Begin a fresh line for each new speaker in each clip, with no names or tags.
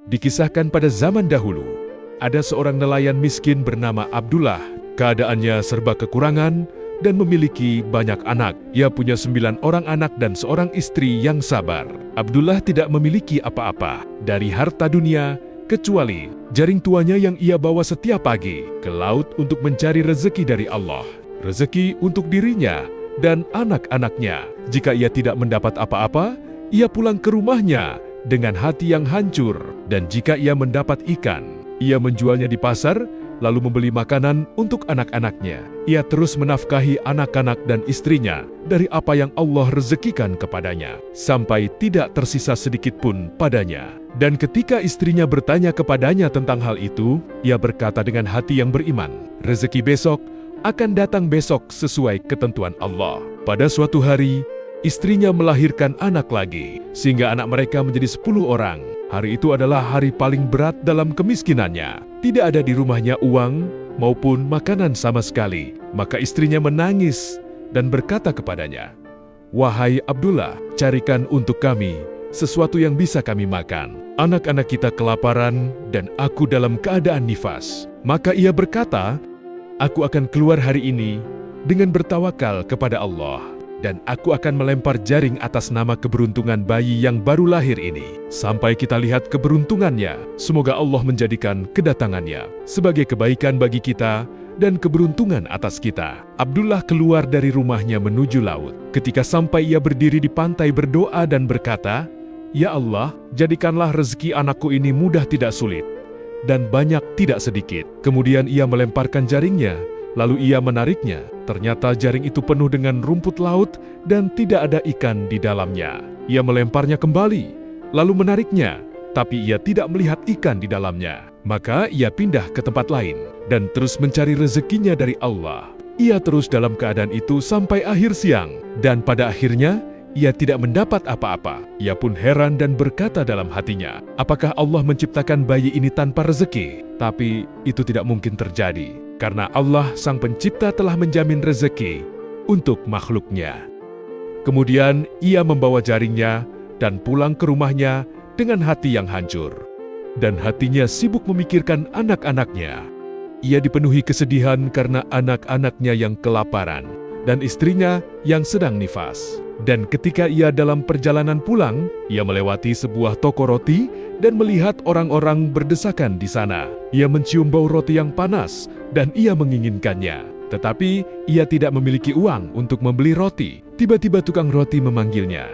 Dikisahkan pada zaman dahulu, ada seorang nelayan miskin bernama Abdullah. Keadaannya serba kekurangan dan memiliki banyak anak. Ia punya 9 orang anak dan seorang istri yang sabar. Abdullah tidak memiliki apa-apa dari harta dunia kecuali jaring tuanya yang ia bawa setiap pagi ke laut untuk mencari rezeki dari Allah. Rezeki untuk dirinya dan anak-anaknya. Jika ia tidak mendapat apa-apa, ia pulang ke rumahnya dengan hati yang hancur. Dan jika ia mendapat ikan, ia menjualnya di pasar, lalu membeli makanan untuk anak-anaknya. Ia terus menafkahi anak-anak dan istrinya dari apa yang Allah rezekikan kepadanya, sampai tidak tersisa sedikit pun padanya. Dan ketika istrinya bertanya kepadanya tentang hal itu, ia berkata dengan hati yang beriman, rezeki besok akan datang besok sesuai ketentuan Allah. Pada suatu hari, istrinya melahirkan anak lagi, sehingga anak mereka menjadi 10 orang. Hari itu adalah hari paling berat dalam kemiskinannya. Tidak ada di rumahnya uang maupun makanan sama sekali. Maka istrinya menangis dan berkata kepadanya, "Wahai Abdullah, carikan untuk kami sesuatu yang bisa kami makan. Anak-anak kita kelaparan dan aku dalam keadaan nifas." Maka ia berkata, "Aku akan keluar hari ini dengan bertawakal kepada Allah. Dan aku akan melempar jaring atas nama keberuntungan bayi yang baru lahir ini. Sampai kita lihat keberuntungannya. Semoga Allah menjadikan kedatangannya sebagai kebaikan bagi kita dan keberuntungan atas kita." Abdullah keluar dari rumahnya menuju laut. Ketika sampai, ia berdiri di pantai berdoa dan berkata, "Ya Allah, jadikanlah rezeki anakku ini mudah tidak sulit, dan banyak tidak sedikit." Kemudian ia melemparkan jaringnya, lalu ia menariknya. Ternyata jaring itu penuh dengan rumput laut dan tidak ada ikan di dalamnya. Ia melemparnya kembali, lalu menariknya, tapi ia tidak melihat ikan di dalamnya. Maka ia pindah ke tempat lain dan terus mencari rezekinya dari Allah. Ia terus dalam keadaan itu sampai akhir siang, dan pada akhirnya ia tidak mendapat apa-apa. Ia pun heran dan berkata dalam hatinya, "Apakah Allah menciptakan bayi ini tanpa rezeki?" Tapi itu tidak mungkin terjadi, karena Allah Sang Pencipta telah menjamin rezeki untuk makhluknya. Kemudian ia membawa jaringnya dan pulang ke rumahnya dengan hati yang hancur. Dan hatinya sibuk memikirkan anak-anaknya. Ia dipenuhi kesedihan karena anak-anaknya yang kelaparan dan istrinya yang sedang nifas. Dan ketika ia dalam perjalanan pulang, ia melewati sebuah toko roti dan melihat orang-orang berdesakan di sana. Ia mencium bau roti yang panas dan ia menginginkannya. Tetapi ia tidak memiliki uang untuk membeli roti. Tiba-tiba tukang roti memanggilnya,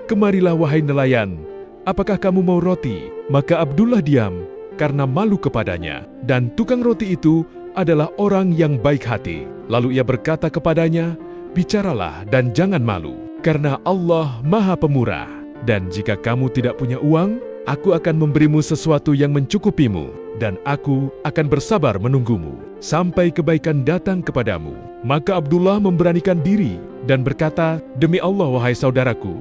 "Kemarilah wahai nelayan, apakah kamu mau roti?" Maka Abdullah diam karena malu kepadanya. Dan tukang roti itu adalah orang yang baik hati. Lalu ia berkata kepadanya, "Bicaralah dan jangan malu, karena Allah Maha Pemurah. Dan jika kamu tidak punya uang, aku akan memberimu sesuatu yang mencukupimu, dan aku akan bersabar menunggumu sampai kebaikan datang kepadamu." Maka Abdullah memberanikan diri dan berkata, "Demi Allah, wahai saudaraku,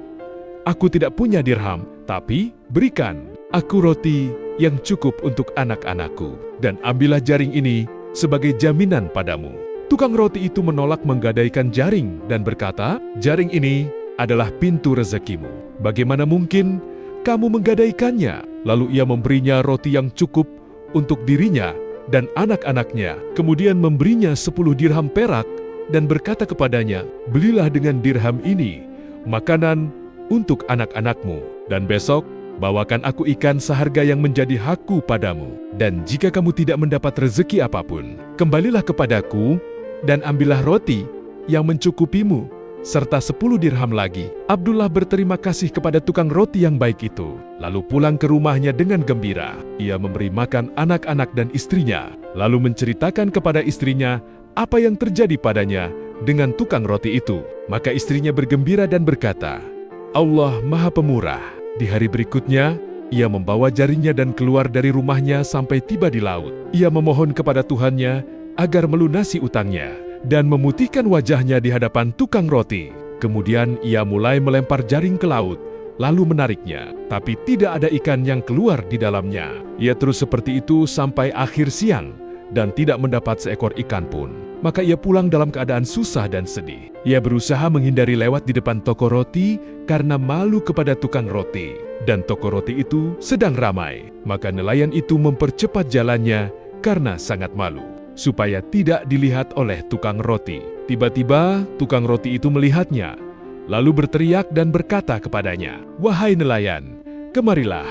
aku tidak punya dirham, tapi berikan aku roti yang cukup untuk anak-anakku, dan ambillah jaring ini sebagai jaminan padamu." Tukang roti itu menolak menggadaikan jaring dan berkata, "Jaring ini adalah pintu rezekimu. Bagaimana mungkin kamu menggadaikannya?" Lalu ia memberinya roti yang cukup untuk dirinya dan anak-anaknya. Kemudian memberinya 10 dirham perak dan berkata kepadanya, "Belilah dengan dirham ini makanan untuk anak-anakmu, dan besok bawakan aku ikan seharga yang menjadi hakku padamu. Dan jika kamu tidak mendapat rezeki apapun, kembalilah kepadaku dan ambillah roti yang mencukupimu, serta 10 dirham lagi." Abdullah berterima kasih kepada tukang roti yang baik itu, lalu pulang ke rumahnya dengan gembira. Ia memberi makan anak-anak dan istrinya, lalu menceritakan kepada istrinya apa yang terjadi padanya dengan tukang roti itu. Maka istrinya bergembira dan berkata, "Allah Maha Pemurah." Di hari berikutnya, ia membawa jaringnya dan keluar dari rumahnya sampai tiba di laut. Ia memohon kepada Tuhannya agar melunasi utangnya dan memutihkan wajahnya di hadapan tukang roti. Kemudian ia mulai melempar jaring ke laut, lalu menariknya, tapi tidak ada ikan yang keluar di dalamnya. Ia terus seperti itu sampai akhir siang dan tidak mendapat seekor ikan pun. maka ia pulang dalam keadaan susah dan sedih. Ia berusaha menghindari lewat di depan toko roti karena malu kepada tukang roti. Dan toko roti itu sedang ramai, maka nelayan itu mempercepat jalannya karena sangat malu, supaya tidak dilihat oleh tukang roti. Tiba-tiba tukang roti itu melihatnya, lalu berteriak dan berkata kepadanya, "Wahai nelayan, kemarilah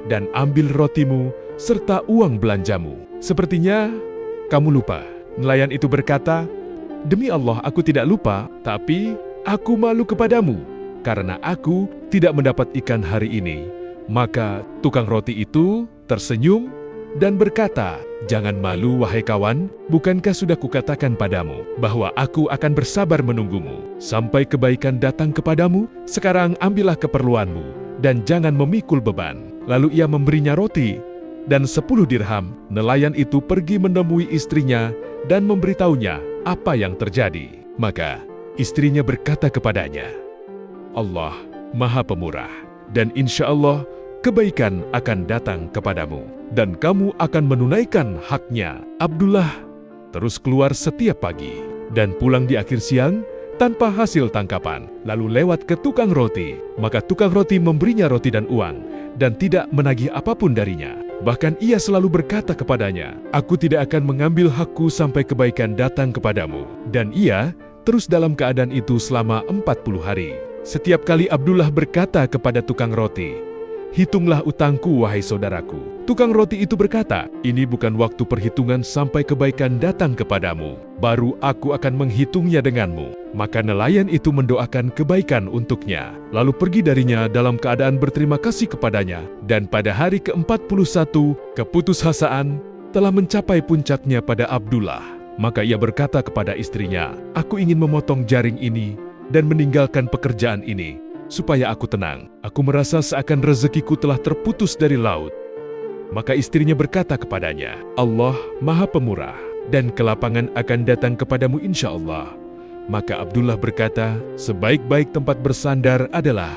dan ambil rotimu serta uang belanjamu. Sepertinya kamu lupa." Nelayan itu berkata, "Demi Allah, aku tidak lupa, tapi aku malu kepadamu, karena aku tidak mendapat ikan hari ini." Maka tukang roti itu tersenyum dan berkata, "Jangan malu, wahai kawan, bukankah sudah kukatakan padamu bahwa aku akan bersabar menunggumu sampai kebaikan datang kepadamu? Sekarang ambillah keperluanmu dan jangan memikul beban." Lalu ia memberinya roti dan 10 dirham. Nelayan itu pergi menemui istrinya dan memberitahunya apa yang terjadi. Maka istrinya berkata kepadanya, "Allah Maha Pemurah, dan insya Allah kebaikan akan datang kepadamu, dan kamu akan menunaikan haknya." Abdullah terus keluar setiap pagi dan pulang di akhir siang tanpa hasil tangkapan, lalu lewat ke tukang roti. Maka tukang roti memberinya roti dan uang, dan tidak menagih apapun darinya. Bahkan ia selalu berkata kepadanya, "Aku tidak akan mengambil hakku sampai kebaikan datang kepadamu." Dan ia terus dalam keadaan itu selama 40 hari. Setiap kali Abdullah berkata kepada tukang roti, "Hitunglah utangku, wahai saudaraku." Tukang roti itu berkata, "Ini bukan waktu perhitungan sampai kebaikan datang kepadamu. Baru aku akan menghitungnya denganmu." Maka nelayan itu mendoakan kebaikan untuknya, lalu pergi darinya dalam keadaan berterima kasih kepadanya. Dan pada hari ke-41, keputusasaan telah mencapai puncaknya pada Abdullah. Maka ia berkata kepada istrinya, "Aku ingin memotong jaring ini dan meninggalkan pekerjaan ini, supaya aku tenang. Aku merasa seakan rezekiku telah terputus dari laut." Maka istrinya berkata kepadanya, "Allah Maha Pemurah, dan kelapangan akan datang kepadamu insya Allah." Maka Abdullah berkata, "Sebaik-baik tempat bersandar adalah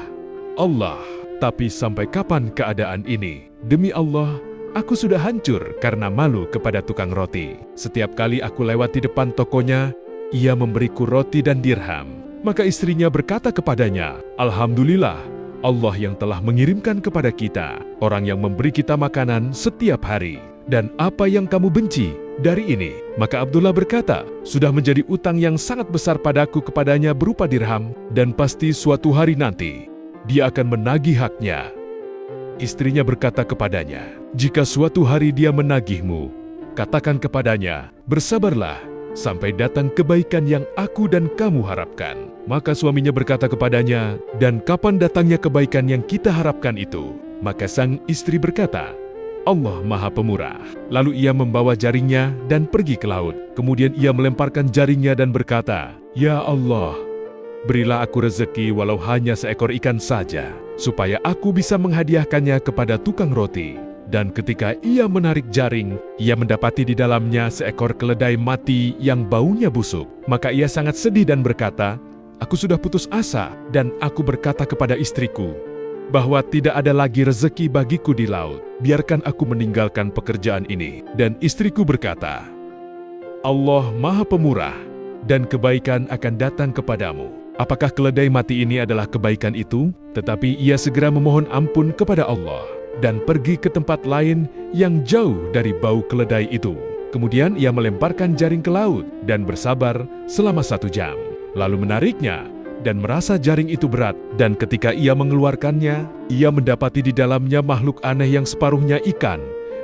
Allah. Tapi sampai kapan keadaan ini? Demi Allah, aku sudah hancur karena malu kepada tukang roti. Setiap kali aku lewat di depan tokonya, ia memberiku roti dan dirham." Maka istrinya berkata kepadanya, "Alhamdulillah, Allah yang telah mengirimkan kepada kita orang yang memberi kita makanan setiap hari. Dan apa yang kamu benci dari ini?" Maka Abdullah berkata, "Sudah menjadi utang yang sangat besar padaku kepadanya berupa dirham, dan pasti suatu hari nanti dia akan menagih haknya." Istrinya berkata kepadanya, "Jika suatu hari dia menagihmu, katakan kepadanya, bersabarlah sampai datang kebaikan yang aku dan kamu harapkan." Maka suaminya berkata kepadanya, "Dan kapan datangnya kebaikan yang kita harapkan itu?" Maka sang istri berkata, "Allah Maha Pemurah." Lalu ia membawa jaringnya dan pergi ke laut. Kemudian ia melemparkan jaringnya dan berkata, "Ya Allah, berilah aku rezeki walau hanya seekor ikan saja, supaya aku bisa menghadiahkannya kepada tukang roti." Dan ketika ia menarik jaring, ia mendapati di dalamnya seekor keledai mati yang baunya busuk. Maka ia sangat sedih dan berkata, "Aku sudah putus asa." Dan aku berkata kepada istriku bahwa tidak ada lagi rezeki bagiku di laut. Biarkan aku meninggalkan pekerjaan ini. Dan istriku berkata, "Allah Maha Pemurah, dan kebaikan akan datang kepadamu." Apakah keledai mati ini adalah kebaikan itu? Tetapi ia segera memohon ampun kepada Allah dan pergi ke tempat lain yang jauh dari bau keledai itu. Kemudian ia melemparkan jaring ke laut dan bersabar selama 1 jam. Lalu menariknya dan merasa jaring itu berat. Dan ketika ia mengeluarkannya, ia mendapati di dalamnya makhluk aneh yang separuhnya ikan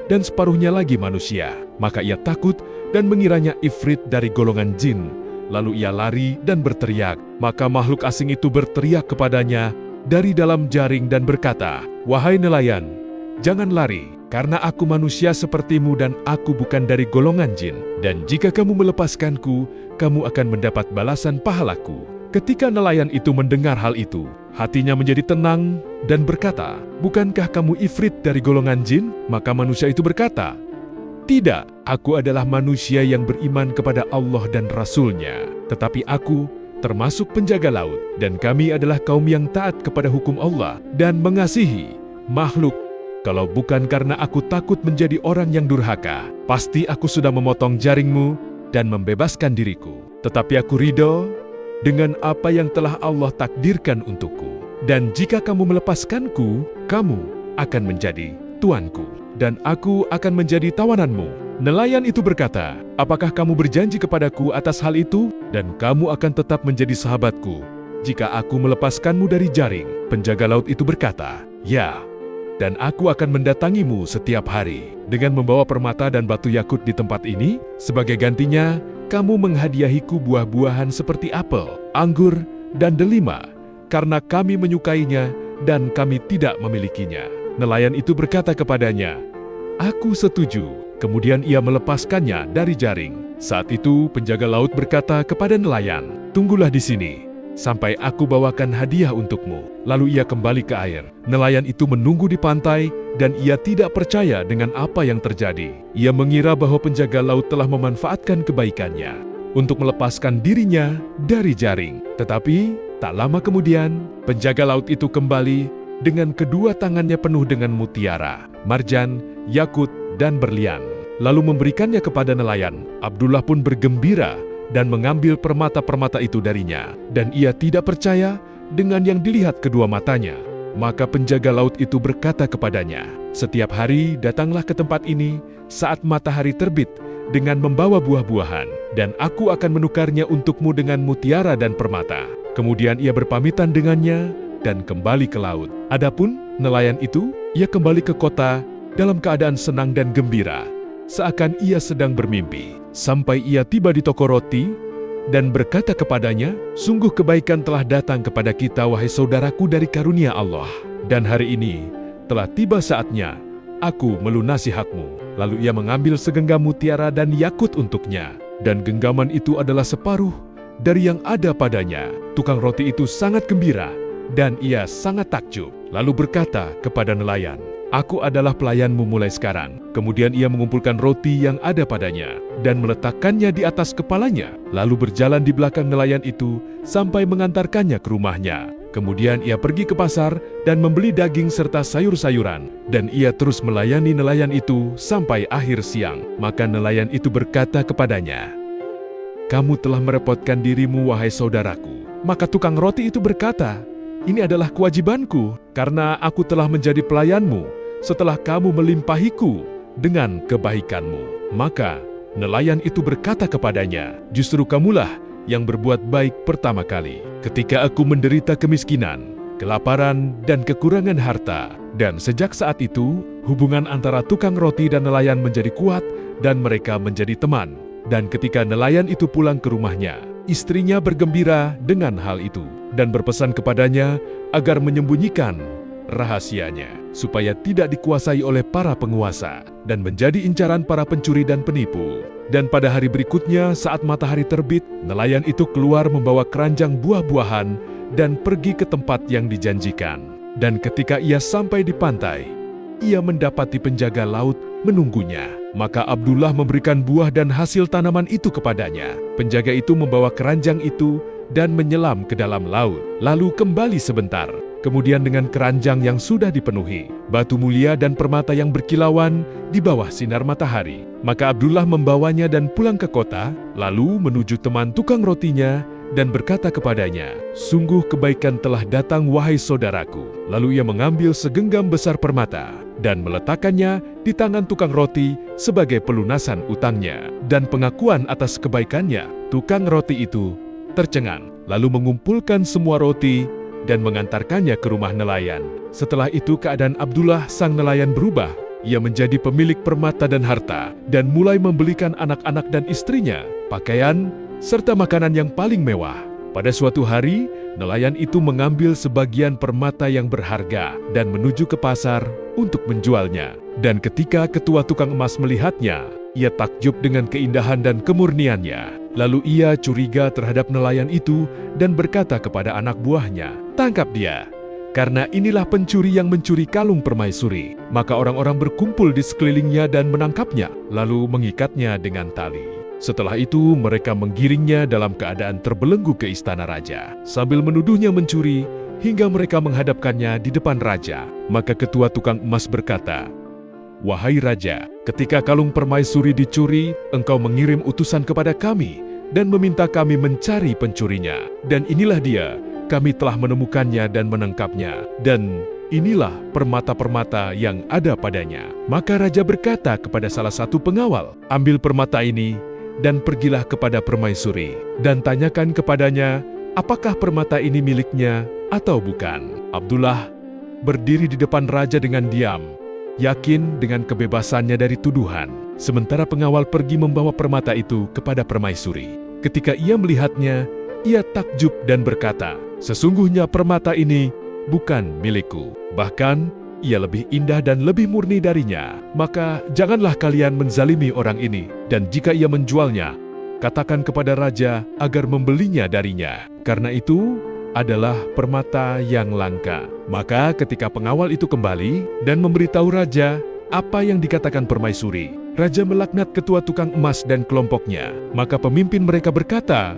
dan separuhnya lagi manusia. Maka ia takut dan mengiranya ifrit dari golongan jin. Lalu ia lari dan berteriak. Maka makhluk asing itu berteriak kepadanya dari dalam jaring dan berkata, "Wahai nelayan, jangan lari, karena aku manusia sepertimu dan aku bukan dari golongan jin. Dan jika kamu melepaskanku, kamu akan mendapat balasan pahalaku." Ketika nelayan itu mendengar hal itu, hatinya menjadi tenang dan berkata, "Bukankah kamu ifrit dari golongan jin?" Maka manusia itu berkata, "Tidak, aku adalah manusia yang beriman kepada Allah dan Rasul-Nya. Tetapi aku termasuk penjaga laut, dan kami adalah kaum yang taat kepada hukum Allah dan mengasihi makhluk. Kalau bukan karena aku takut menjadi orang yang durhaka, pasti aku sudah memotong jaringmu dan membebaskan diriku. Tetapi aku ridho dengan apa yang telah Allah takdirkan untukku. Dan jika kamu melepaskanku, kamu akan menjadi tuanku, dan aku akan menjadi tawananmu. Nelayan itu berkata, apakah kamu berjanji kepadaku atas hal itu? Dan kamu akan tetap menjadi sahabatku jika aku melepaskanmu dari jaring. Penjaga laut itu berkata, ya, dan aku akan mendatangimu setiap hari dengan membawa permata dan batu yakut di tempat ini. Sebagai gantinya, kamu menghadiahiku buah-buahan seperti apel, anggur, dan delima, karena kami menyukainya dan kami tidak memilikinya. Nelayan itu berkata kepadanya, aku setuju. Kemudian ia melepaskannya dari jaring. Saat itu penjaga laut berkata kepada nelayan, tunggulah di sini sampai aku bawakan hadiah untukmu. Lalu ia kembali ke air. Nelayan itu menunggu di pantai dan ia tidak percaya dengan apa yang terjadi. Ia mengira bahwa penjaga laut telah memanfaatkan kebaikannya untuk melepaskan dirinya dari jaring. Tetapi tak lama kemudian, penjaga laut itu kembali dengan kedua tangannya penuh dengan mutiara, marjan, yakut, dan berlian. Lalu memberikannya kepada nelayan. Abdullah pun bergembira dan mengambil permata-permata itu darinya. Dan ia tidak percaya dengan yang dilihat kedua matanya. Maka penjaga laut itu berkata kepadanya, setiap hari datanglah ke tempat ini saat matahari terbit dengan membawa buah-buahan, dan aku akan menukarnya untukmu dengan mutiara dan permata. Kemudian ia berpamitan dengannya dan kembali ke laut. Adapun nelayan itu, ia kembali ke kota dalam keadaan senang dan gembira, seakan ia sedang bermimpi. Sampai ia tiba di toko roti dan berkata kepadanya, sungguh kebaikan telah datang kepada kita, wahai saudaraku, dari karunia Allah. Dan hari ini telah tiba saatnya aku melunasi hakmu. Lalu ia mengambil segenggam mutiara dan yakut untuknya. Dan genggaman itu adalah separuh dari yang ada padanya. Tukang roti itu sangat gembira dan ia sangat takjub. Lalu berkata kepada nelayan, aku adalah pelayanmu mulai sekarang. Kemudian ia mengumpulkan roti yang ada padanya dan meletakkannya di atas kepalanya, lalu berjalan di belakang nelayan itu sampai mengantarkannya ke rumahnya. Kemudian ia pergi ke pasar dan membeli daging serta sayur-sayuran, dan ia terus melayani nelayan itu sampai akhir siang. Maka nelayan itu berkata kepadanya, kamu telah merepotkan dirimu, wahai saudaraku. Maka tukang roti itu berkata, ini adalah kewajibanku, karena aku telah menjadi pelayanmu setelah kamu melimpahiku dengan kebaikanmu. Maka nelayan itu berkata kepadanya, justru kamulah yang berbuat baik pertama kali. Ketika aku menderita kemiskinan, kelaparan, dan kekurangan harta. Dan sejak saat itu, hubungan antara tukang roti dan nelayan menjadi kuat dan mereka menjadi teman. Dan ketika nelayan itu pulang ke rumahnya, istrinya bergembira dengan hal itu dan berpesan kepadanya agar menyembunyikan rahasianya supaya tidak dikuasai oleh para penguasa dan menjadi incaran para pencuri dan penipu. Dan pada hari berikutnya saat matahari terbit, nelayan itu keluar membawa keranjang buah-buahan dan pergi ke tempat yang dijanjikan. Dan ketika ia sampai di pantai, ia mendapati penjaga laut menunggunya. Maka Abdullah memberikan buah dan hasil tanaman itu kepadanya. Penjaga itu membawa keranjang itu dan menyelam ke dalam laut, lalu kembali sebentar. Kemudian dengan keranjang yang sudah dipenuhi, batu mulia dan permata yang berkilauan di bawah sinar matahari. Maka Abdullah membawanya dan pulang ke kota, lalu menuju teman tukang rotinya dan berkata kepadanya, sungguh kebaikan telah datang, wahai saudaraku. Lalu ia mengambil segenggam besar permata dan meletakkannya di tangan tukang roti sebagai pelunasan utangnya. Dan pengakuan atas kebaikannya, tukang roti itu tercengang, lalu mengumpulkan semua roti dan mengantarkannya ke rumah nelayan. Setelah itu keadaan Abdullah sang nelayan berubah. Ia menjadi pemilik permata dan harta, dan mulai membelikan anak-anak dan istrinya pakaian serta makanan yang paling mewah. Pada suatu hari, nelayan itu mengambil sebagian permata yang berharga dan menuju ke pasar untuk menjualnya. Dan ketika ketua tukang emas melihatnya, ia takjub dengan keindahan dan kemurniannya. Lalu ia curiga terhadap nelayan itu dan berkata kepada anak buahnya, tangkap dia, karena inilah pencuri yang mencuri kalung permaisuri. Maka orang-orang berkumpul di sekelilingnya dan menangkapnya, lalu mengikatnya dengan tali. Setelah itu mereka menggiringnya dalam keadaan terbelenggu ke istana raja, sambil menuduhnya mencuri hingga mereka menghadapkannya di depan raja. Maka ketua tukang emas berkata, "Wahai Raja, ketika kalung permaisuri dicuri, engkau mengirim utusan kepada kami dan meminta kami mencari pencurinya. Dan inilah dia, kami telah menemukannya dan menangkapnya. Dan inilah permata-permata yang ada padanya." Maka Raja berkata kepada salah satu pengawal, "Ambil permata ini dan pergilah kepada permaisuri dan tanyakan kepadanya apakah permata ini miliknya atau bukan." Abdullah berdiri di depan Raja dengan diam, yakin dengan kebebasannya dari tuduhan. Sementara pengawal pergi membawa permata itu kepada permaisuri. Ketika ia melihatnya, ia takjub dan berkata, "Sesungguhnya permata ini bukan milikku. Bahkan, ia lebih indah dan lebih murni darinya. Maka janganlah kalian menzalimi orang ini. Dan jika ia menjualnya, katakan kepada Raja agar membelinya darinya. Karena itu adalah permata yang langka." Maka ketika pengawal itu kembali dan memberitahu Raja apa yang dikatakan permaisuri, Raja melaknat ketua tukang emas dan kelompoknya. Maka pemimpin mereka berkata,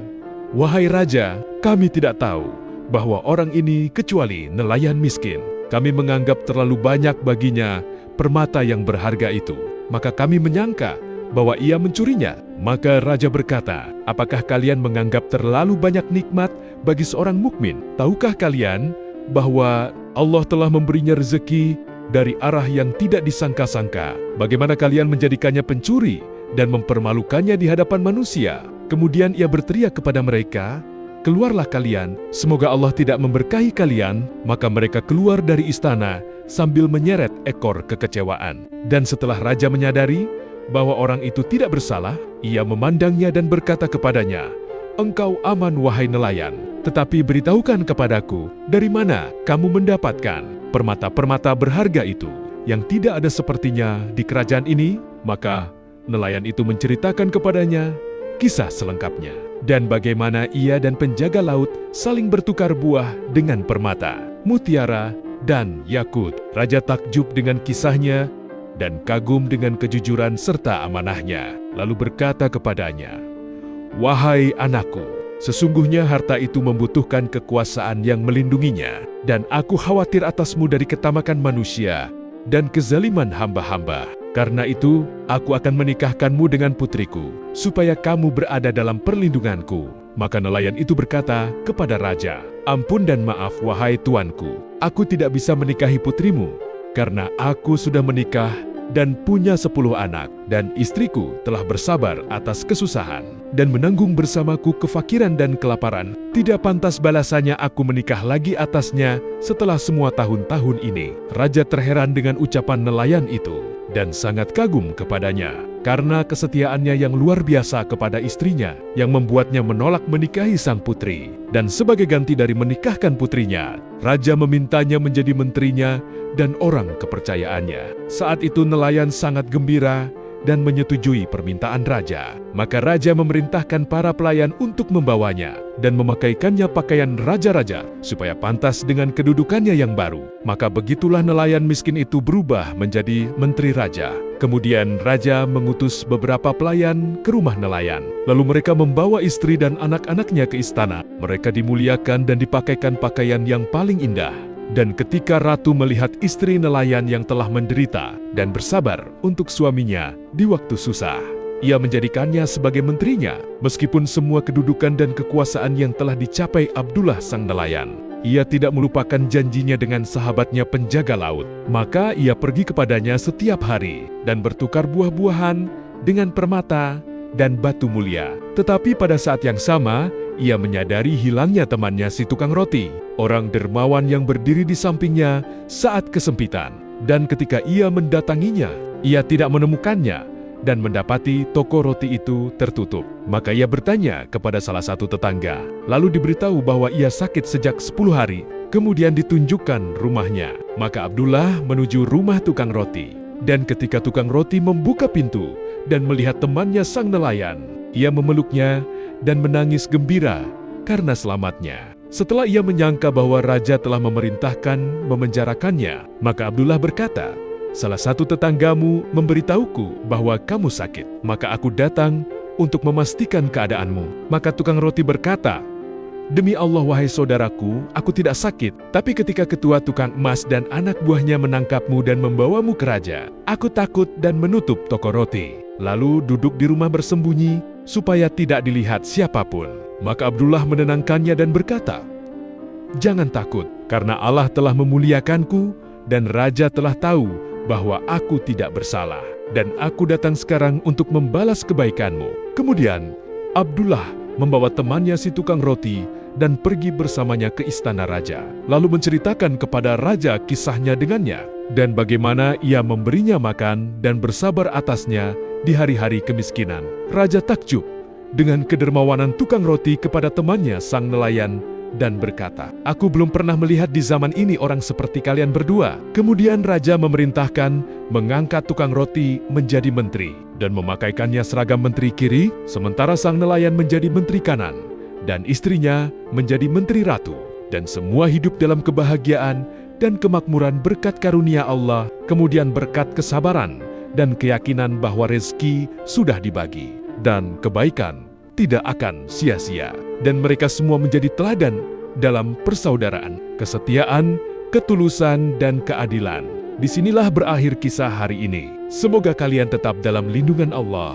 "Wahai Raja, kami tidak tahu bahwa orang ini kecuali nelayan miskin. Kami menganggap terlalu banyak baginya permata yang berharga itu. Maka kami menyangka bahwa ia mencurinya." Maka Raja berkata, "Apakah kalian menganggap terlalu banyak nikmat bagi seorang mukmin? Tahukah kalian bahwa Allah telah memberinya rezeki dari arah yang tidak disangka-sangka? Bagaimana kalian menjadikannya pencuri dan mempermalukannya di hadapan manusia?" Kemudian ia berteriak kepada mereka, "Keluarlah kalian, semoga Allah tidak memberkahi kalian." Maka mereka keluar dari istana sambil menyeret ekor kekecewaan. Dan setelah Raja menyadari bahwa orang itu tidak bersalah, ia memandangnya dan berkata kepadanya, "Engkau aman, wahai nelayan. Tetapi beritahukan kepadaku, dari mana kamu mendapatkan permata-permata berharga itu yang tidak ada sepertinya di kerajaan ini?" Maka nelayan itu menceritakan kepadanya kisah selengkapnya, dan bagaimana ia dan penjaga laut saling bertukar buah dengan permata, mutiara, dan yakut. Raja takjub dengan kisahnya dan kagum dengan kejujuran serta amanahnya, lalu berkata kepadanya, "Wahai anakku, sesungguhnya harta itu membutuhkan kekuasaan yang melindunginya, dan aku khawatir atasmu dari ketamakan manusia dan kezaliman hamba-hamba. Karena itu, aku akan menikahkanmu dengan putriku, supaya kamu berada dalam perlindunganku." Maka nelayan itu berkata kepada Raja, "Ampun dan maaf, wahai tuanku, aku tidak bisa menikahi putrimu, karena aku sudah menikah dan punya 10 anak, dan istriku telah bersabar atas kesusahan dan menanggung bersamaku kefakiran dan kelaparan. Tidak pantas balasannya aku menikah lagi atasnya setelah semua tahun-tahun ini." Raja terheran dengan ucapan nelayan itu dan sangat kagum kepadanya karena kesetiaannya yang luar biasa kepada istrinya yang membuatnya menolak menikahi sang putri. Dan sebagai ganti dari menikahkan putrinya, Raja memintanya menjadi menterinya dan orang kepercayaannya. Saat itu nelayan sangat gembira dan menyetujui permintaan Raja. Maka Raja memerintahkan para pelayan untuk membawanya dan memakaikannya pakaian raja-raja supaya pantas dengan kedudukannya yang baru. Maka begitulah nelayan miskin itu berubah menjadi menteri Raja. Kemudian Raja mengutus beberapa pelayan ke rumah nelayan. Lalu mereka membawa istri dan anak-anaknya ke istana. Mereka dimuliakan dan dipakaikan pakaian yang paling indah. Dan ketika ratu melihat istri nelayan yang telah menderita dan bersabar untuk suaminya di waktu susah, ia menjadikannya sebagai menterinya. Meskipun semua kedudukan dan kekuasaan yang telah dicapai Abdullah sang nelayan, ia tidak melupakan janjinya dengan sahabatnya penjaga laut. Maka ia pergi kepadanya setiap hari dan bertukar buah-buahan dengan permata dan batu mulia. Tetapi pada saat yang sama, ia menyadari hilangnya temannya si tukang roti, orang dermawan yang berdiri di sampingnya saat kesempitan. Dan ketika ia mendatanginya, ia tidak menemukannya dan mendapati toko roti itu tertutup. Maka ia bertanya kepada salah satu tetangga, lalu diberitahu bahwa ia sakit sejak 10 hari. Kemudian ditunjukkan rumahnya. Maka Abdullah menuju rumah tukang roti. Dan ketika tukang roti membuka pintu dan melihat temannya sang nelayan, ia memeluknya dan menangis gembira karena selamatnya. Setelah ia menyangka bahwa raja telah memerintahkan memenjarakannya, maka Abdullah berkata, "Salah satu tetanggamu memberitahuku bahwa kamu sakit, maka aku datang untuk memastikan keadaanmu." Maka tukang roti berkata, "Demi Allah wahai saudaraku, aku tidak sakit. Tapi ketika ketua tukang emas dan anak buahnya menangkapmu dan membawamu ke raja, aku takut dan menutup toko roti. Lalu duduk di rumah bersembunyi, supaya tidak dilihat siapapun." Maka Abdullah menenangkannya dan berkata, "Jangan takut, karena Allah telah memuliakanku dan raja telah tahu bahwa aku tidak bersalah. Dan aku datang sekarang untuk membalas kebaikanmu." Kemudian Abdullah membawa temannya si tukang roti dan pergi bersamanya ke istana raja. Lalu menceritakan kepada raja kisahnya dengannya dan bagaimana ia memberinya makan dan bersabar atasnya di hari-hari kemiskinan. Raja takjub dengan kedermawanan tukang roti kepada temannya sang nelayan dan berkata, "Aku belum pernah melihat di zaman ini orang seperti kalian berdua." Kemudian raja memerintahkan mengangkat tukang roti menjadi menteri dan memakaikannya seragam menteri kiri, sementara sang nelayan menjadi menteri kanan dan istrinya menjadi menteri ratu. Dan semua hidup dalam kebahagiaan dan kemakmuran berkat karunia Allah, kemudian berkat kesabaran dan keyakinan bahwa rezeki sudah dibagi dan kebaikan tidak akan sia-sia. Dan mereka semua menjadi teladan dalam persaudaraan, kesetiaan, ketulusan, dan keadilan. Disinilah berakhir kisah hari ini. Semoga kalian tetap dalam lindungan Allah.